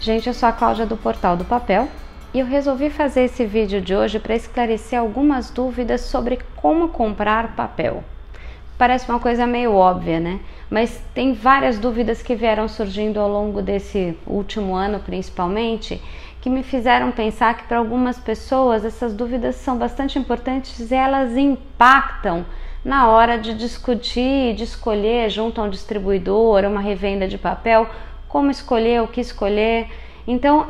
Gente, eu sou a Cláudia do Portal do Papel e eu resolvi fazer esse vídeo de hoje para esclarecer algumas dúvidas sobre como comprar papel. Parece uma coisa meio óbvia, né? Mas tem várias dúvidas que vieram surgindo ao longo desse último ano, principalmente, que me fizeram pensar que para algumas pessoas essas dúvidas são bastante importantes e elas impactam na hora de discutir, de escolher junto a um distribuidor, uma revenda de papel, como escolher, o que escolher. Então,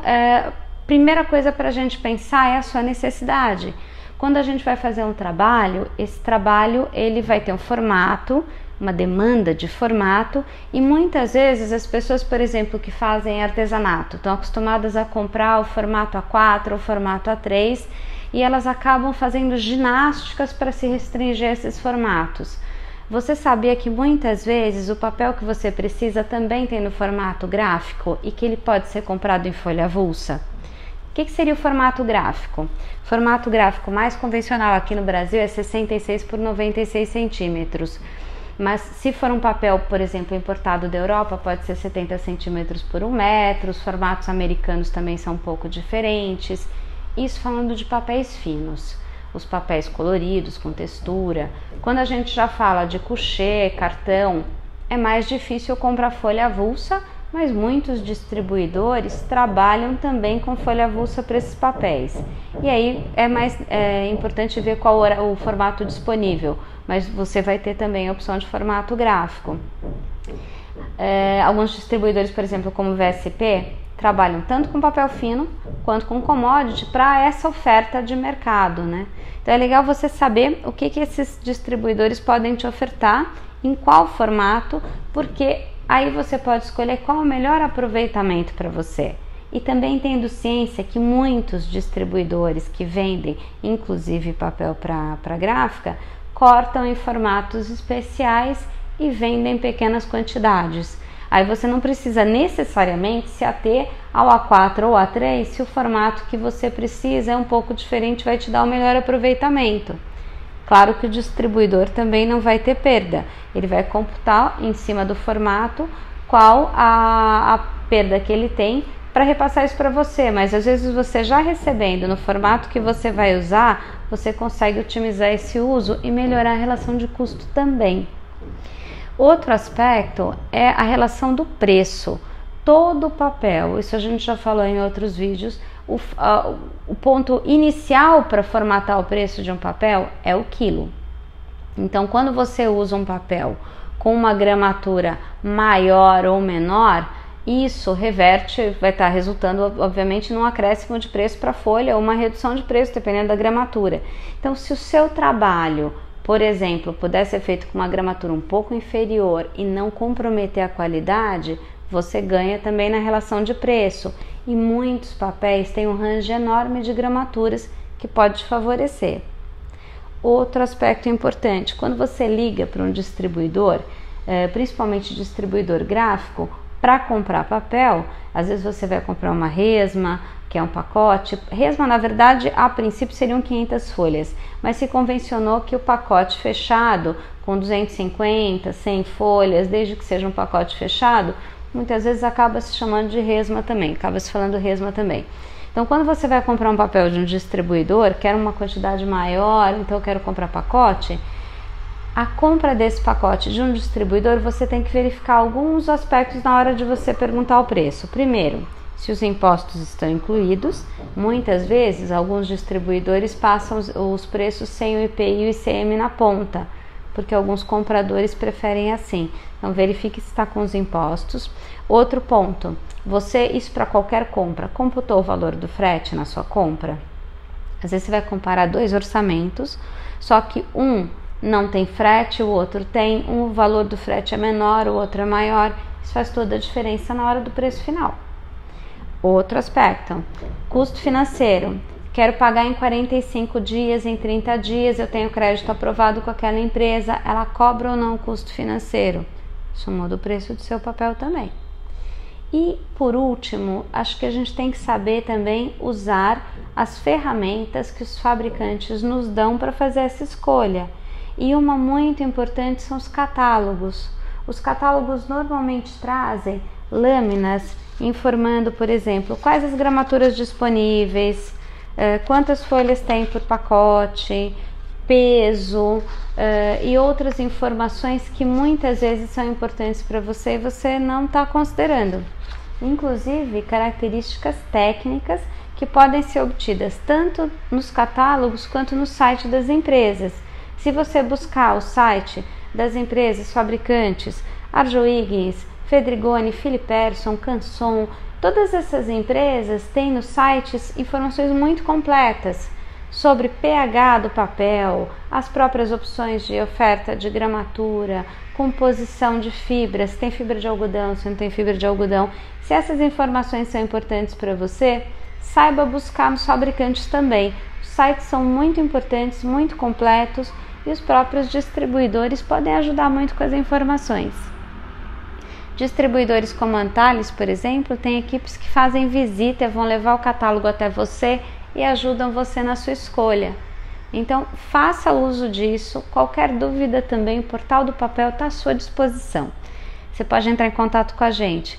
primeira coisa para a gente pensar é a sua necessidade. Quando a gente vai fazer um trabalho, esse trabalho ele vai ter um formato, uma demanda de formato, e muitas vezes as pessoas, por exemplo, que fazem artesanato, estão acostumadas a comprar o formato A4 ou o formato A3 e elas acabam fazendo ginásticas para se restringir a esses formatos. Você sabia que muitas vezes o papel que você precisa também tem no formato gráfico e que ele pode ser comprado em folha avulsa? O que seria o formato gráfico? O formato gráfico mais convencional aqui no Brasil é 66 por 96 centímetros. Mas se for um papel, por exemplo, importado da Europa, pode ser 70 centímetros por 1 metro. Os formatos americanos também são um pouco diferentes. Isso falando de papéis finos. Os papéis coloridos, com textura. Quando a gente já fala de coucher, cartão, é mais difícil comprar folha avulsa, mas muitos distribuidores trabalham também com folha avulsa para esses papéis. E aí é mais importante ver qual o formato disponível, mas você vai ter também a opção de formato gráfico. Alguns distribuidores, por exemplo, como o VSP, trabalham tanto com papel fino quanto com commodity para essa oferta de mercado, né? Então é legal você saber o que esses distribuidores podem te ofertar, em qual formato, porque aí você pode escolher qual é o melhor aproveitamento para você. E também tendo ciência que muitos distribuidores que vendem, inclusive papel para gráfica, cortam em formatos especiais e vendem em pequenas quantidades. Aí você não precisa necessariamente se ater ao A4 ou A3 se o formato que você precisa é um pouco diferente, vai te dar o melhor aproveitamento. Claro que o distribuidor também não vai ter perda, ele vai computar em cima do formato qual a perda que ele tem para repassar isso para você, mas às vezes você já recebendo no formato que você vai usar, você consegue otimizar esse uso e melhorar a relação de custo também. Outro aspecto é a relação do preço. Todo papel, isso a gente já falou em outros vídeos, o ponto inicial para formatar o preço de um papel é o quilo. Então, quando você usa um papel com uma gramatura maior ou menor, isso reverte, vai estar resultando, obviamente, num acréscimo de preço para a folha ou uma redução de preço, dependendo da gramatura. Então, se o seu trabalho, por exemplo, puder ser feito com uma gramatura um pouco inferior e não comprometer a qualidade, você ganha também na relação de preço. E muitos papéis têm um range enorme de gramaturas que pode te favorecer. Outro aspecto importante, quando você liga para um distribuidor, principalmente distribuidor gráfico, para comprar papel, às vezes você vai comprar uma resma, que é um pacote. Resma, na verdade, a princípio seriam 500 folhas, mas se convencionou que o pacote fechado, com 250, 100 folhas, desde que seja um pacote fechado, muitas vezes acaba se chamando de resma também, acaba se falando resma também. Então, quando você vai comprar um papel de um distribuidor, quer uma quantidade maior, então eu quero comprar pacote, a compra desse pacote de um distribuidor, você tem que verificar alguns aspectos na hora de você perguntar o preço. Primeiro, se os impostos estão incluídos. Muitas vezes, alguns distribuidores passam os preços sem o IPI e o ICM na ponta, porque alguns compradores preferem assim. Então, verifique se está com os impostos. Outro ponto, isso para qualquer compra, computou o valor do frete na sua compra? Às vezes você vai comparar dois orçamentos, só que um não tem frete, o outro tem, o valor do frete é menor, o outro é maior. Isso faz toda a diferença na hora do preço final. Outro aspecto, custo financeiro. Quero pagar em 45 dias, em 30 dias, eu tenho crédito aprovado com aquela empresa, ela cobra ou não o custo financeiro? Isso muda o preço do seu papel também. E, por último, acho que a gente tem que saber também usar as ferramentas que os fabricantes nos dão para fazer essa escolha. E uma muito importante são os catálogos. Os catálogos normalmente trazem lâminas informando, por exemplo, quais as gramaturas disponíveis, quantas folhas tem por pacote, peso e outras informações que muitas vezes são importantes para você e você não está considerando. Inclusive características técnicas que podem ser obtidas tanto nos catálogos quanto no site das empresas. Se você buscar o site das empresas fabricantes, Arjowiggins, Fedrigoni, Philipperson, Canson, todas essas empresas têm nos sites informações muito completas sobre pH do papel, as próprias opções de oferta de gramatura, composição de fibras, se tem fibra de algodão, se não tem fibra de algodão. Se essas informações são importantes para você, saiba buscar nos fabricantes também. Os sites são muito importantes, muito completos e os próprios distribuidores podem ajudar muito com as informações. Distribuidores como a Antares, por exemplo, tem equipes que fazem visita e vão levar o catálogo até você e ajudam você na sua escolha. Então, faça uso disso. Qualquer dúvida também, o Portal do Papel está à sua disposição. Você pode entrar em contato com a gente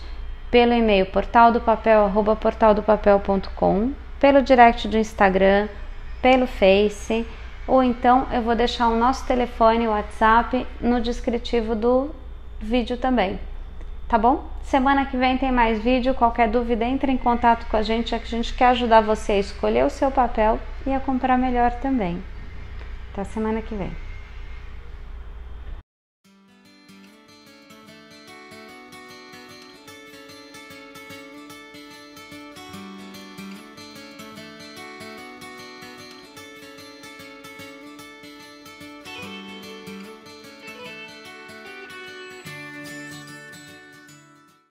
pelo e-mail portaldopapel@portaldopapel.com, pelo direct do Instagram, pelo Face, ou então eu vou deixar o nosso telefone, o WhatsApp, no descritivo do vídeo também. Tá bom? Semana que vem tem mais vídeo. Qualquer dúvida, entre em contato com a gente, é que a gente quer ajudar você a escolher o seu papel e a comprar melhor também. Até semana que vem.